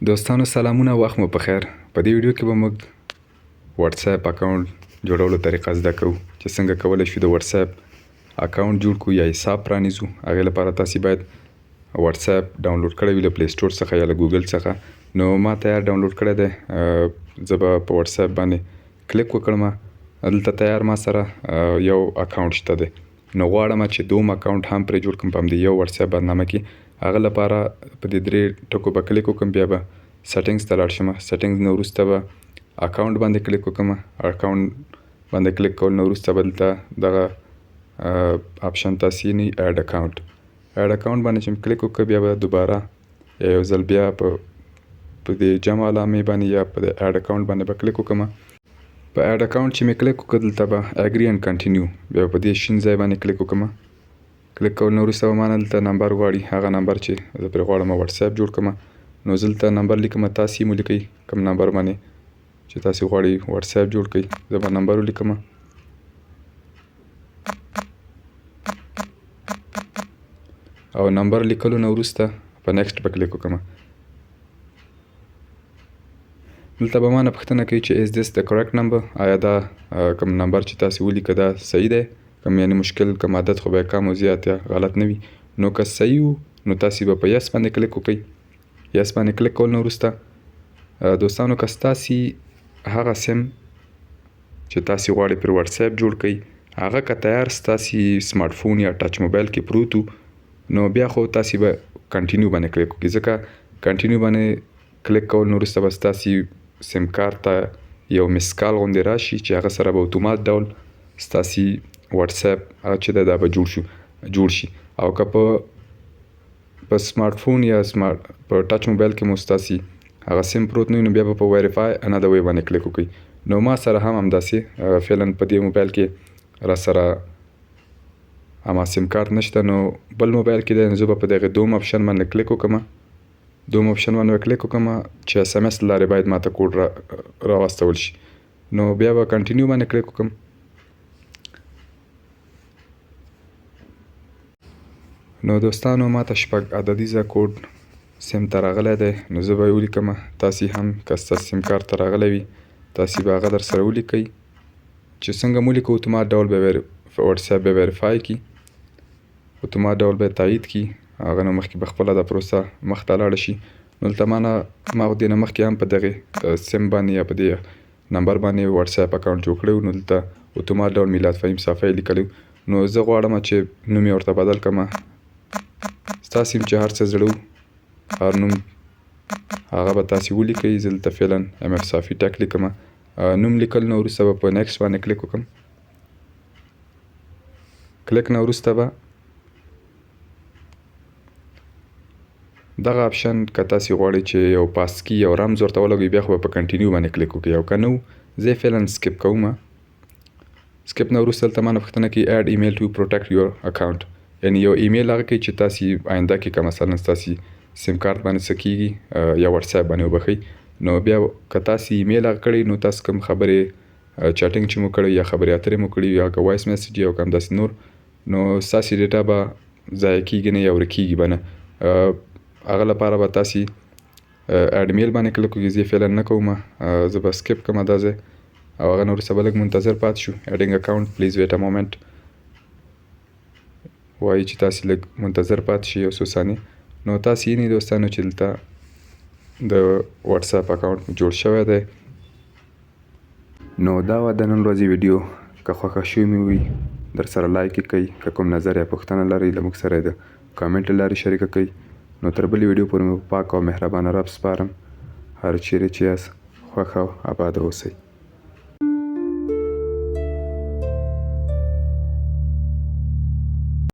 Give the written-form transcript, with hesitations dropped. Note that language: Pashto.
دوستانو سلامونه، وخت مو پخیر. په دې ویډیو کې به موږ واتس اپ اکاونټ جوړولو طریقه زده کوو چې څنګه کولی شو د واتس اپ اکاونټ جوړ کړو یا حساب پرانیزو. هغې لپاره تاسې باید واتس اپ ډاونلوډ کړی وي له پلی سټور څخه یا له ګوګل څخه. نو ما تیار ډاونلوډ کړی دی. زه به په واتس اپ باندې کلیک وکړم. دلته تیار ما سره یو اکاونټ شته دی. نو غواړم چې دوم اکاونټ هم پرې جوړ کړم په همدې یو واتس اپ برنامه کې. هغه لپاره په دې درې ټکو به کلیک وکړم، بیا به سیټینګز ته لاړ شم. سیټینګز نه وروسته به اکاونټ باندې کلیک وکړم. اکاونټ باندې کلیک کول نه وروسته به دلته دغه آپشن تاسې وینئ اډ اکاونټ. اډ اکاونټ باندې چې مې کلیک وکړ، بیا به دوباره یو ځل بیا په دې جمع علامې باندې یا په اډ اکاونټ باندې به کلیک وکړم. په اډ اکاونټ چې مې کلیک وکړ، دلته به اګري اینډ کنټینیو، بیا په دې شین ځای باندې کلیک وکړم. کلیک کول نه وروسته به ما نه دلته نمبر غواړي، هغه نمبر چې زه پرې غواړم واتس اپ جوړ کړم. نو زه دلته نمبر لیکم، تاسې مو لیکئ کوم نمبر باندې چې تاسې غواړئ واتس اپ جوړ کړئ. زه به نمبر ولیکم او نمبر لیکلو نه وروسته په نیکسټ به کلیک وکړم. دلته به ما نه پوښتنه کوي چې از دس د کریکټ نمبر، آیا دا کوم نمبر چې تاسې ولیکه دا صحیح دی، کوم یعنې مشکل کوم عدد خو به کم او زیات یا غلط نه وي. نو که صحیح وو نو تاسې به په یس باندې کلیک وکړئ. یس باندې کلیک کول نه وروسته دوستانو که ستاسې هغه سیم چې تاسې غواړئ پر واتس اپ جوړ کړئ هغه که تیار ستاسې سمارټ فون یا ټچ موبایل کې پروت وو، نو بیا خو تاسې به کنټینیو باندې کلیک وکړئ. ځکه کنټینیو باندې کلیک کول نه وروسته به ستاسې سیم کارت ته یو مس کال غوندې راشي چې هغه سره به اتومات ډول ستاسې واتس اپ هغه چې دی دا به جوړ شي. او که په سمارټ فون یا په ټچ موبایل کې مو ستاسې هغه سیم پروت نه وي، نو بیا به په ویریفای انادر وی باندې کلیک وکړئ. نو ما سره هم همداسې فعلا په دې موبایل کې را سره اما سیم کارت نشته، نو بل موبایل کې دی. نو زه به په دغه دوم آپشن باندې کلیک وکړم. دوم آپشن باندې کلیک وکړم چې اس ام اس لارې باید ماته کوډ را واستول شي. نو بیا به کنټینیو باندې کلیک وکړم. نو دوستانو ماته شپږ عددیزه کوډ سیم ته راغلی دی. نو زه به یې ولیکم. تاسې هم که ستاسو سیم کارت ته راغلی وي تاسې به هغه در سره ولیکئ. چې څنګه مو لیکو اتومات ډول به واتس اپ به ویریفای کړي، اتومات ډول به تایید کړي. هغه نه مخکې به خپله دا پروسه مخ ته لاړه شي. نو دلته ما دې نه مخکې هم په دغې سیم باندې یا په دې نمبر باندې واتس اپ اکاونټ جوړ کړی و. نو دلته اتومات ډول میلاد فهیم صافی لیکلی. نو زه غواړم چې نوم یې ورته بدل کړم. ستاسې چې هر څه زړه وو هر نوم هغه به تاسې ولیکئ. زه دلته فعلا ام اف صافي ټک لیکم. نوم لیکل نه وروسته به په نیکسټ باندې کلیک وکړم. کلیک نه وروسته به دغه آپشن که تاسې غواړئ چې یو پاسکي یو رمز ورته ولګوئ، بیا خو به په کنټینیو باندې کلیک وکړئ. او که نه وو زه فعلا سکپ کوم. سکپ نه وروسته دلته ما نه پوښتنه کوي اډ ایمیل ټو پروټیکټ یور اکاونټ، یعنې یو ایمیل هغه کوي چې تاسې آینده کې که مثلا ستاسې سیم کارت باندې څه کېږي یا واتس اپ باندې وبخئ. نو بیا که تاسې ایمیل هغه کړی، نو تاسو کوم خبرې چیټینګ چې مو کړی یا خبرې اترې مو کړي یا که وایس میسج یا که همداسې نور، نو ستاسې ډیټا به ضایع کېږي نه یا ورکېږي به نه. هغه لپاره به تاسې اډ میل باندې کلیک وکړئ. زه فعلا نه کوم، زه به سکپ کړم دا ځای. او هغه نه وروسته به لږ منتظر پاتې شو. اډینګ اکاونټ پلیز ویټ ا مومنټ وایي چې تاسې لږ منتظر پاتې شئ یو څو ثانیې. نو تاسې وینئ دوستانو چې دلته د واتس اپ اکاونټ جوړ شوی دی. نو دا وه د نن ورځې ویډیو. که خوښه شوې مې وي در سره لایک یې کړئ. که کوم نظر یا پوښتنه لرئ له موږ سره یې د کامنټ له لارې شریکه کړئ. نو تر بلې ویډیو پورې مې په پاک او مهربانه رب سپارم. هر چیرې چې یاست خوښ او اباد اوسئ.